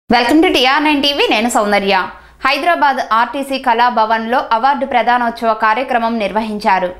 Welcome to TR9 TV. నేను సౌందర్య. Hyderabad RTC కళా భవన్లో అవార్డు ప్రదానోత్సవ కార్యక్రమం నిర్వహించారు.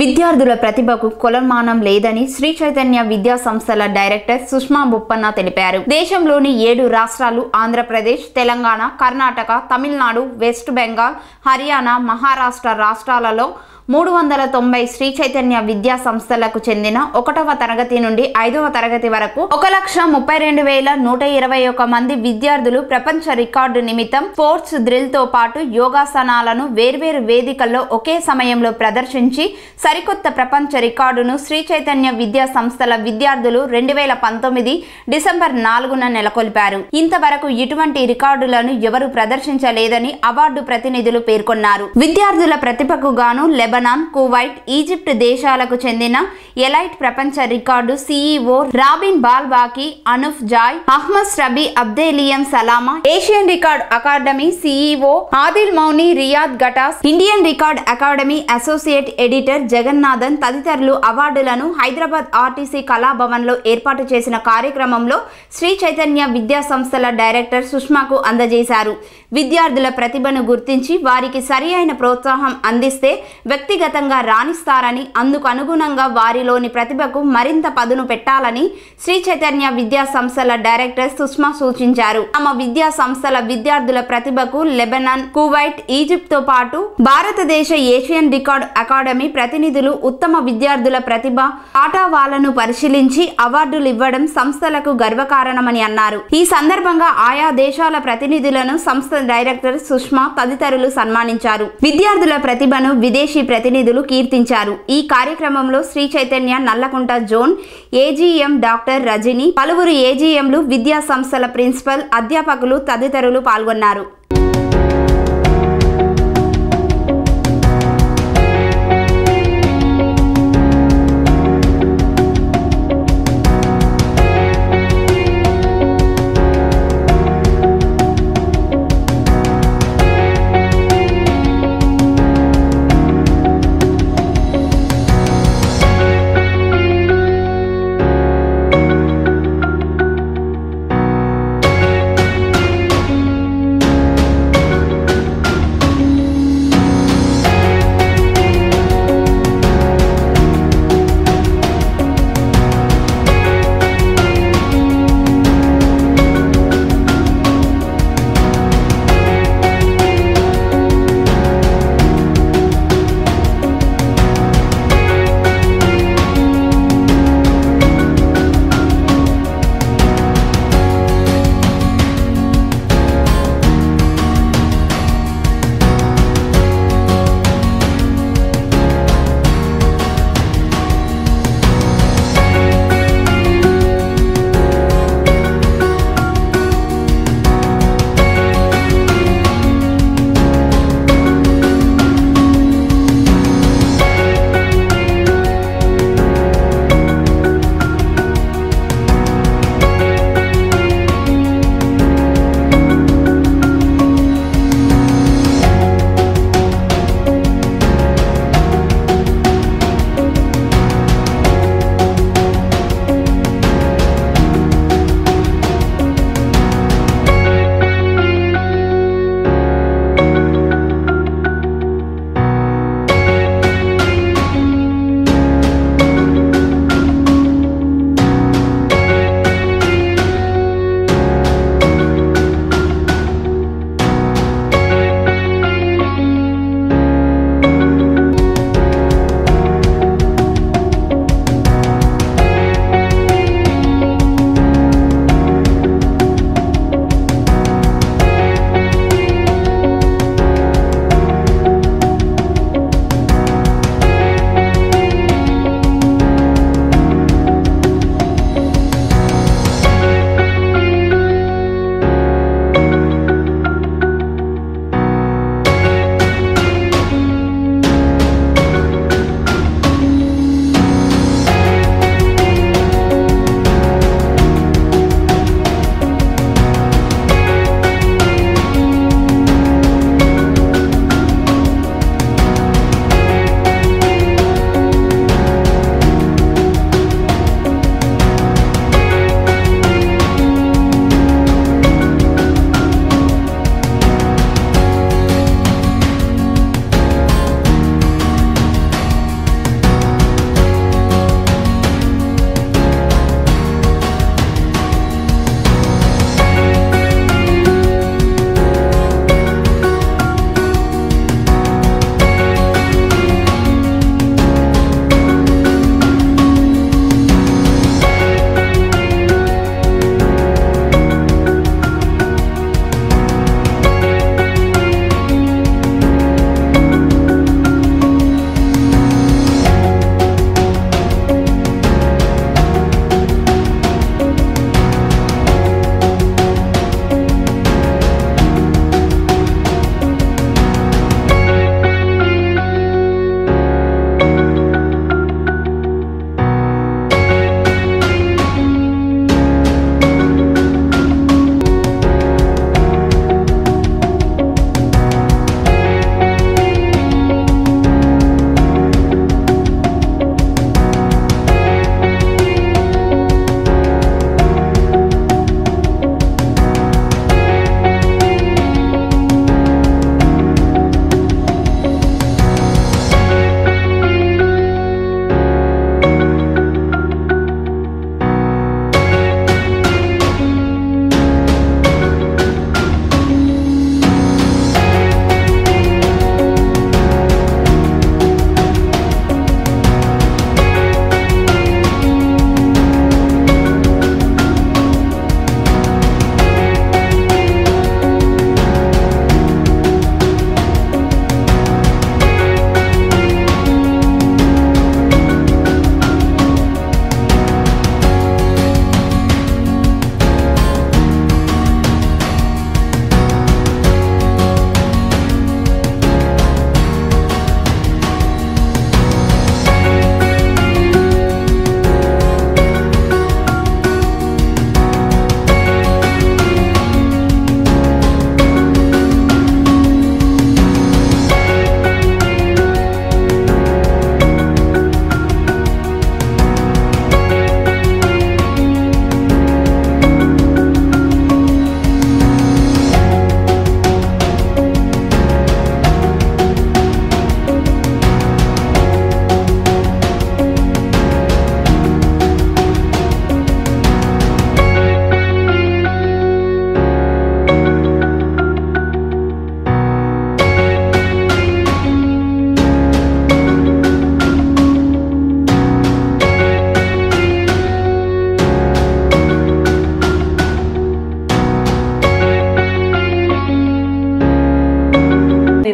విద్యార్థుల ప్రతిభకు కొలమానం లేదని శ్రీ చైతన్య విద్యా సంస్థల డైరెక్టర్ సుష్మా బొప్పన్న తెలిపారు. దేశంలోని 7 రాష్ట్రాలు ఆంధ్రప్రదేశ్, తెలంగాణ, కర్ణాటక, తమిళనాడు, వెస్ట్ బెంగాల్, హర్యానా, మహారాష్ట్ర రాష్ట్రాలలో 390 శ్రీ చైతన్య విద్యా సంస్థలకు చెందిన 1వ తరగతి నుండి 5వ తరగతి వరకు 1,32,121 మంది విద్యార్థులు ప్రపంచ రికార్డు నిమిత్తం స్పోర్ట్స్ డ్రిల్ తో పాటు యోగాసనాలను వేర్వేరు వేదికల్లో ఒకే సమయంలో ప్రదర్శించి సరికొత్త ప్రపంచ రికార్డును శ్రీ చైతన్య విద్యా సంస్థల విద్యార్థులు 2019 డిసెంబర్ 4న నెలకొల్పారు. ఇంతవరకు ఇటువంటి రికార్డులను ఎవరు ప్రదర్శించలేదని అవార్డు ప్రతినిధులు పేర్కొన్నారు. విద్యార్థుల ప్రతిభకు గాను లెబనాన్, కువైట్, ఈజిప్ట్ దేశాలకు చెందిన ఎలైట్ ప్రపంచ record CEO Robin Balbaki, Anoop Joy, Ahmed Rabie, Abdeliam Salama, Asian record academy CEO Adil Mouni, Riyad Gatas, Indian record academy associate editor Jagannathan తదితరులు అవార్డులను హైదరాబాద్ ఆర్టీసీ కళాభవన్ లో ఏర్పాటు చేసిన కార్యక్రమంలో శ్రీ చైతన్య విద్యా సంస్థల డైరెక్టర్ సుష్మాకు అందజేశారు. విద్యార్థుల ప్రతిభను గుర్తించి వారికి సరి అయిన ప్రోత్సాహం అందిస్తే వ్యక్తిగతంగా రాణిస్తారని, అందుకు అనుగుణంగా వారిలోని ప్రతిభకు మరింత పదును పెట్టాలని శ్రీ చైతన్య విద్యా సంస్థల డైరెక్టర్ సుష్మా సూచించారు. తమ విద్యా సంస్థల విద్యార్థుల ప్రతిభకు లెబనాన్, కువైట్, ఈజిప్ట్ తో పాటు భారతదేశ ఏషియన్ రికార్డ్ అకాడమీ ప్రతినిధులు ఉత్తమ విద్యార్థుల ప్రతిభ పాఠవాలను పరిశీలించి అవార్డులు ఇవ్వడం సంస్థలకు గర్వకారణమని అన్నారు. ఈ సందర్భంగా ఆయా దేశాల ప్రతినిధులను సంస్థ డైరెక్టర్ సుష్మా తదితరులు సన్మానించారు. విద్యార్థుల ప్రతిభను విదేశీ ప్రతినిధులు కీర్తించారు. ఈ కార్యక్రమంలో Shri Chaitanya Nallakunta zone AGM doctor Rajani, పలువురు AGMలు, విద్యా సంస్థల ప్రిన్సిపల్, అధ్యాపకులు తదితరులు పాల్గొన్నారు.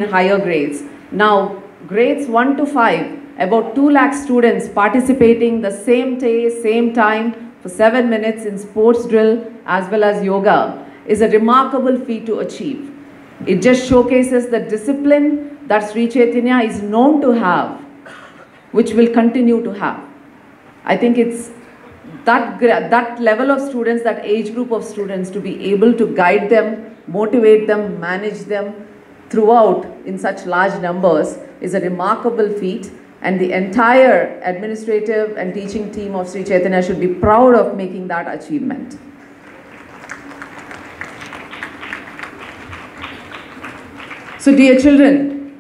higher grades. Now, grades 1 to 5, about 2 lakh students participating the same day, same time for 7 minutes in sports drill as well as yoga is a remarkable feat to achieve. It just showcases the discipline that Sri Chaitanya is known to have, which will continue to have. I think it's that level of students, that age group of students, to be able to guide them, motivate them, manage them throughout in such large numbers is a remarkable feat, and the entire administrative and teaching team of Sri Chaitanya should be proud of making that achievement. So dear children,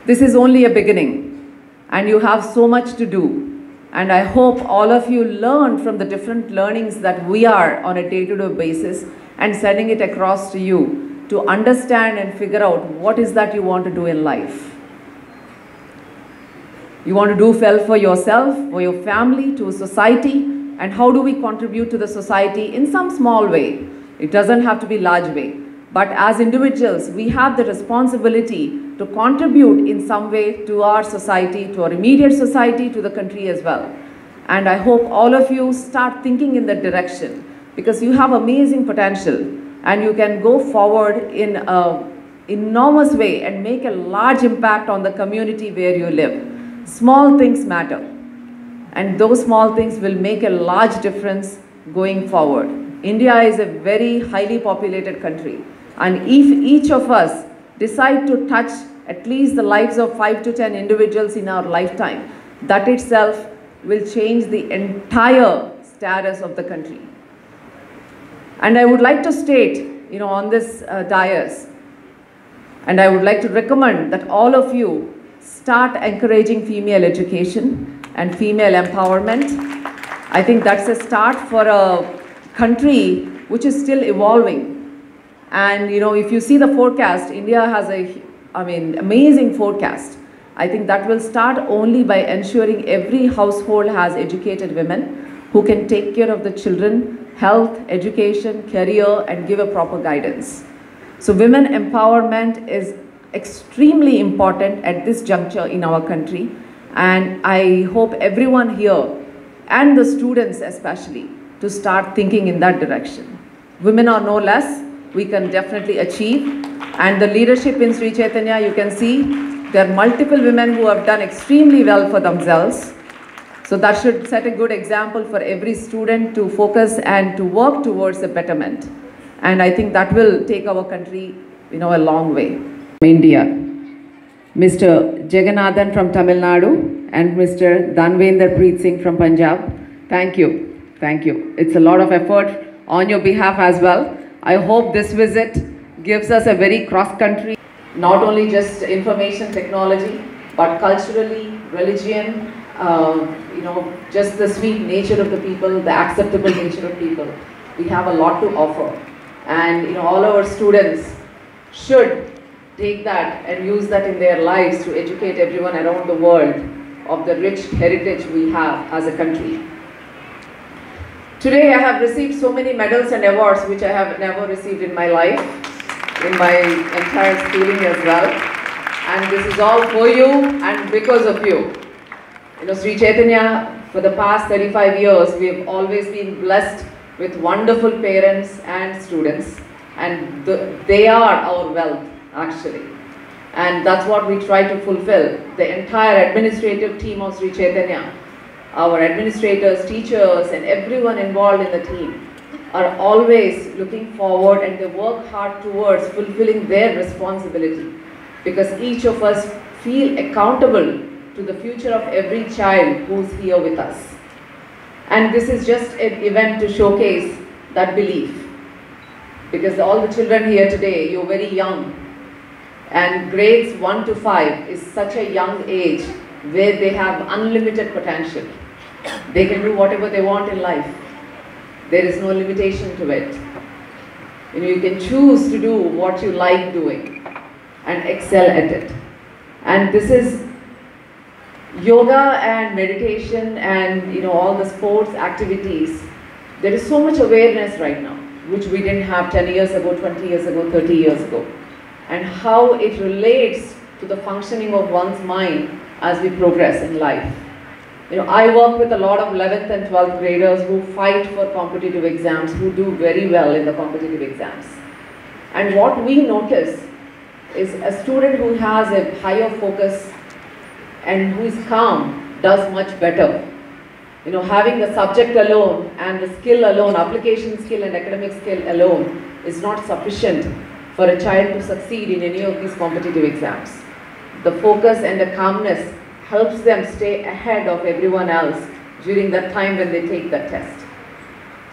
this is only a beginning and you have so much to do. And I hope all of you learn from the different learnings that we are on a day-to-day basis and sending it across to you to understand and figure out what is that you want to do in life. You want to do well for yourself, for your family, to society, and how do we contribute to the society in some small way. It doesn't have to be large way. But as individuals, we have the responsibility to contribute in some way to our society, to our immediate society, to the country as well. And I hope all of you start thinking in that direction, because you have amazing potential and you can go forward in an enormous way and make a large impact on the community where you live. Small things matter, and those small things will make a large difference going forward. India is a very highly populated country, and if each of us decide to touch at least the lives of 5 to 10 individuals in our lifetime, that itself will change the entire status of the country. And I would like to state, on this dais, and I would like to recommend that all of you start encouraging female education and female empowerment. I think that's a start for a country which is still evolving. And if you see the forecast, India has amazing forecast. I think that will start only by ensuring every household has educated women who can take care of the children, health, education, career, and give a proper guidance. So women empowerment is extremely important at this juncture in our country, and I hope everyone here and the students especially to start thinking in that direction. Women are no less, we can definitely achieve, and the leadership in Sri Chaitanya, you can see there are multiple women who have done extremely well for themselves. So that should set a good example for every student to focus and to work towards a betterment. And I think that will take our country, a long way. India, Mr. Jagannathan from Tamil Nadu and Mr. Dhanvender Preet Singh from Punjab. Thank you. Thank you. It's a lot of effort on your behalf as well. I hope this visit gives us a very cross-country, not only just information technology, but culturally, religion, just the sweet nature of the people, the acceptable nature of people. We have a lot to offer. And all our students should take that and use that in their lives to educate everyone around the world of the rich heritage we have as a country. Today I have received so many medals and awards which I have never received in my life, in my entire schooling as well. And this is all for you and because of you. Sri Chaitanya, for the past 35 years, we have always been blessed with wonderful parents and students, and they are our wealth actually, and that's what we try to fulfill. The entire administrative team of Sri Chaitanya, our administrators, teachers, and everyone involved in the team are always looking forward, and they work hard towards fulfilling their responsibility, because each of us feel accountable to the future of every child who's here with us. And this is just an event to showcase that belief, because all the children here today, you're very young, and grades 1 to 5 is such a young age where they have unlimited potential. They can do whatever they want in life. There is no limitation to it. You can choose to do what you like doing and excel at it. And this is yoga and meditation and all the sports activities. There is so much awareness right now, which we didn't have 10 years ago, 20 years ago, 30 years ago. and how it relates to the functioning of one's mind as we progress in life. You know, I work with a lot of 11th and 12th graders who fight for competitive exams, who do very well in the competitive exams. And what we notice is a student who has a higher focus and who is calm does much better. You know, having the subject alone and the skill alone, application skill and academic skill alone is not sufficient for a child to succeed in any of these competitive exams. The focus and the calmness helps them stay ahead of everyone else during that time when they take that test.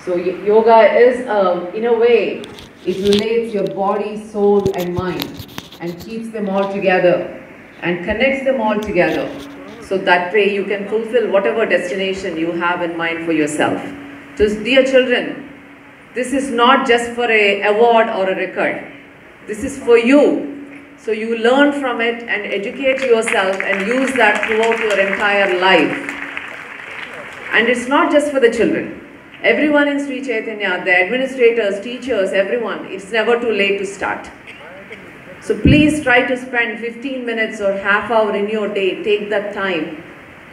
So yoga is, in a way, it relates your body, soul and mind and keeps them all together and connects them all together. So that way you can fulfill whatever destination you have in mind for yourself. So dear children, this is not just for an award or a record. This is for you. So you learn from it and educate yourself and use that throughout your entire life. And it's not just for the children. Everyone in Sri Chaitanya, the administrators, teachers, everyone, it's never too late to start. So please try to spend 15 minutes or half hour in your day, take that time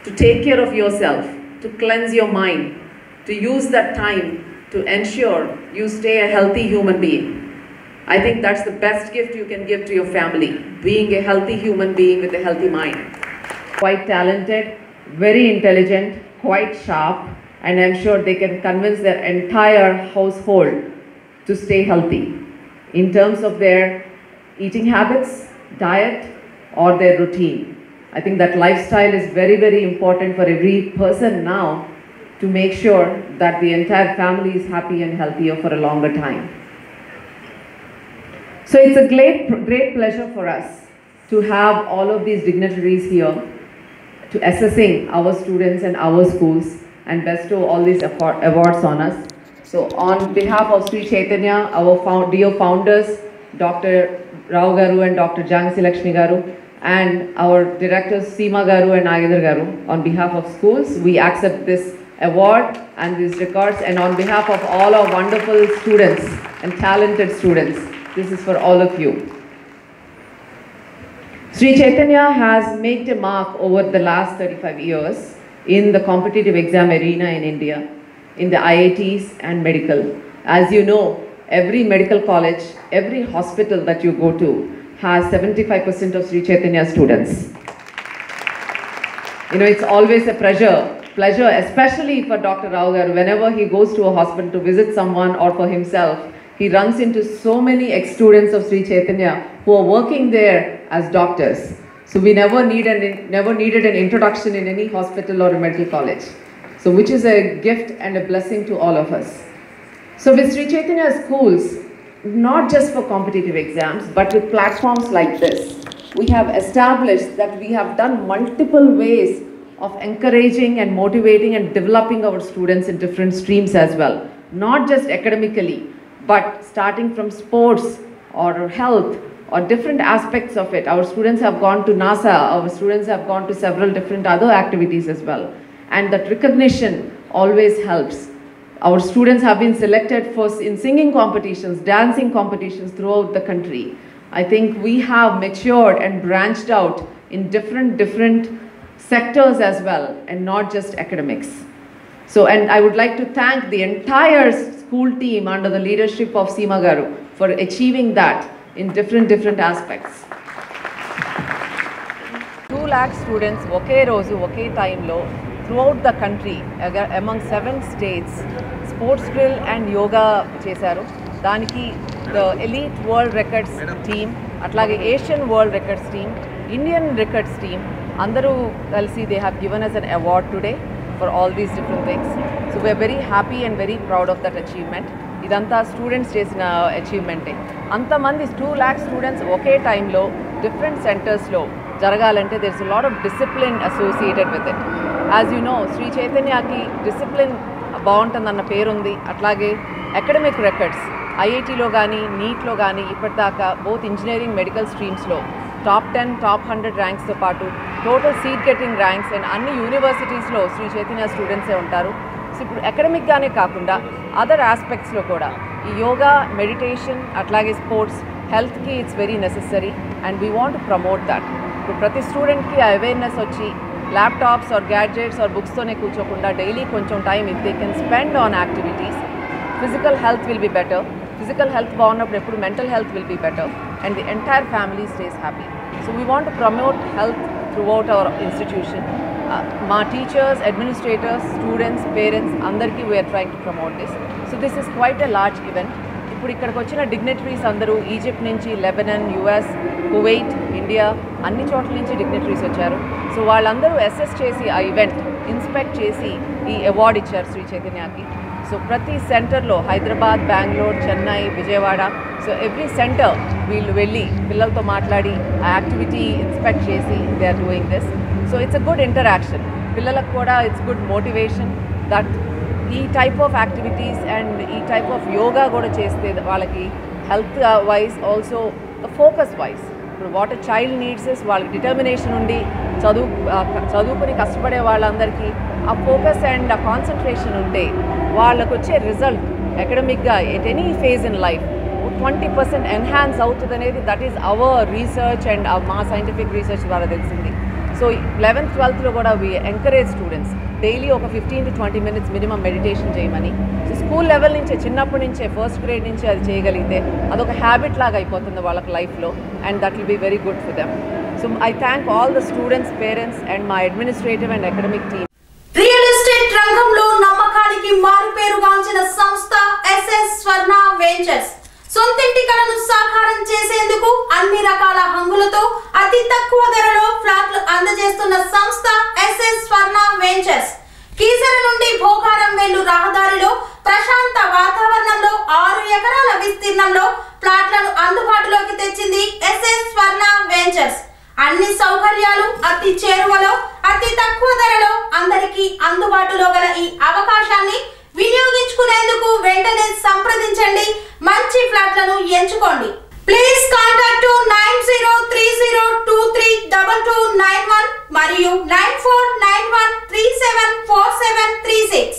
to take care of yourself, to cleanse your mind, to use that time to ensure you stay a healthy human being. I think that's the best gift you can give to your family, being a healthy human being with a healthy mind. Quite talented, very intelligent, quite sharp, and I'm sure they can convince their entire household to stay healthy in terms of their eating habits, diet, or their routine. I think that lifestyle is very, very important for every person now to make sure that the entire family is happy and healthier for a longer time. So it's a great pleasure for us to have all of these dignitaries here to assessing our students and our schools and bestow all these awards on us. So on behalf of Sri Chaitanya, our dear founders, Dr. Rao Garu and Dr. Jhansi Lakshmi Garu, and our directors Seema Garu and Nagendra Garu, on behalf of schools, we accept this award and these records, and on behalf of all our wonderful students and talented students, this is for all of you. Sri Chaitanya has made a mark over the last 35 years in the competitive exam arena in India, in the IITs and medical. As you know, every medical college, every hospital that you go to has 75% of Sri Chaitanya students. You know, it's always a pleasure, especially for Dr. Rao Garu. Whenever he goes to a hospital to visit someone or for himself, he runs into so many ex-students of Sri Chaitanya who are working there as doctors. So we never needed an introduction in any hospital or a medical college. So which is a gift and a blessing to all of us. So with Sri Chaitanya schools, not just for competitive exams, but with platforms like this, we have established that we have done multiple ways of encouraging and motivating and developing our students in different streams as well. Not just academically, but starting from sports or health or different aspects of it. Our students have gone to NASA, our students have gone to several different other activities as well. And that recognition always helps. Our students have been selected in singing competitions, dancing competitions throughout the country. I think we have matured and branched out in different sectors as well, and not just academics. So, and I would like to thank the entire school team under the leadership of Seema Garu for achieving that in different aspects. 2 lakh students, ఒకే రోజు, ఒకే టైంలో throughout the country, among 7 states, sports drill and yoga చేశారు. దానికి the elite world records team, అట్లాగే Asian world records team, Indian records team, అందరూ కలిసి they have given us an award today for all these different things. So we are very happy and very proud of that achievement. ఇదంతా students చేసిన అచీవ్మెంటే. అంతమంది 2 lakh students ఒకే టైంలో different సెంటర్స్లో జరగాలంటే there is a lot of discipline associated with it. As you know, Sri Chaitanyaki discipline బాగుంటుందన్న పేరుంది. అట్లాగే academic records ఐఐటీలో కానీ నీట్లో కానీ ఇప్పటిదాకా బోత్ ఇంజనీరింగ్ మెడికల్ స్ట్రీమ్స్లో టాప్ 10, టాప్ 100 ర్యాంక్స్తో పాటు total seat getting ranks and అన్ని యూనివర్సిటీస్లో శ్రీ చైతన్య స్టూడెంట్సే ఉంటారు. సో ఇప్పుడు అకాడమిక్గానే కాకుండా అదర్ ఆస్పెక్ట్స్లో కూడా ఈ యోగా, మెడిటేషన్, అట్లాగే స్పోర్ట్స్ హెల్త్కి it's very necessary and we want to promote that. ఇప్పుడు ప్రతి స్టూడెంట్కి ఆ అవేర్నెస్ వచ్చి ల్యాప్టాప్స్ ఆర్ గ్యాడ్జెట్స్ ఆర్ బుక్స్తోనే కూర్చోకుండా డైలీ కొంచెం time if they can spend on activities, physical health will be better. Physical health బాగున్నప్పుడు ఎప్పుడు mental health will be better and the entire family stays happy. So we want to promote health throughout our institution. మా teachers, administrators, students, parents అందరికీ we're trying to promote this. So this is quite a large event. ఇప్పుడు ఇక్కడికి వచ్చిన dignitaries అందరూ Egypt నుంచి, Lebanon, US, Kuwait, India అన్ని చోట్ల నుంచి డిగ్నిటరీస్ వచ్చారు. సో వాళ్ళందరూ అసెస్ చేసి ఆ ఈవెంట్ ఇన్స్పెక్ట్ చేసి ఈ అవార్డు ఇచ్చారు శ్రీ చైతన్యకి. సో ప్రతి సెంటర్లో Hyderabad, Bengaluru, Chennai, Vijayawada, so every centre వీళ్ళు వెళ్ళి పిల్లలతో మాట్లాడి ఆ యాక్టివిటీ ఇన్స్పెక్ట్ చేసి they are doing this. So it's a good interaction. పిల్లలకు కూడా ఇట్స్ గుడ్ మోటివేషన్ దట్ ఈ టైప్ ఆఫ్ యాక్టివిటీస్ అండ్ ఈ టైప్ ఆఫ్ యోగా కూడా చేస్తే వాళ్ళకి health wise also focus wise ఇప్పుడు what a child needs is వాళ్ళకి డిటర్మినేషన్ ఉండి చదువుకుని కష్టపడే వాళ్ళందరికీ ఆ ఫోకస్ అండ్ ఆ కాన్సన్ట్రేషన్ ఉంటే వాళ్ళకు వచ్చే రిజల్ట్ అకాడమిక్గా at any phase in life 20% enhance అవుతుంది అనేది that is our research and మా సైంటిఫిక్ రీసెర్చ్ ద్వారా తెలిసింది. సో 11th, 12th కూడా వీ ఎంకరేజ్ స్టూడెంట్స్ డైలీ ఒక 15 to 20 minutes మినిమం మెడిటేషన్ చేయమని. సో స్కూల్ లెవెల్ నుంచే, చిన్నప్పటి నుంచే, ఫస్ట్ గ్రేడ్ నుంచే అది చేయగలిగితే అదొక హ్యాబిట్ లాగా అయిపోతుంది వాళ్ళకి లైఫ్లో and that will be very good for them. So I thank all the students, parents and మా administrative and academic team. Real estate రంగంలో నమ్మకానికి మారుపేరుగాంచిన సంస్థ ఎస్ఎస్ స్వర్ణ వెంచర్స్ సొంతింటి కలను సాకారం చేసేందుకు అన్ని రకాల హంగులతో అతి తక్కువ ధరలో ఫ్లాట్లు అందజేస్తున్న సంస్థ ఎస్ఎస్ స్వర్ణ వెంచర్స్. కీసర నుండి భోగారం వెళ్ళు రహదారిలో ప్రశాంత వాతావరణంలో 6 ఎకరాల విస్తీర్ణంలో ఫ్లాట్లను అందుబాటులోకి తెచ్చింది ఎస్ఎస్ స్వర్ణ వెంచర్స్. అన్ని సౌకర్యాలు అతి చేరువలో అతి తక్కువ ధరలో అందరికీ అందుబాటులో గల ఈ అవకాశాన్ని వినియోగించుకునేందుకు వెంటనే సంప్రదించండి. మంచి ఫ్లాట్లను ఎంచుకోండి. ప్లీజ్ కాంటాక్ట్ 9030232291 మరియు 9491374736.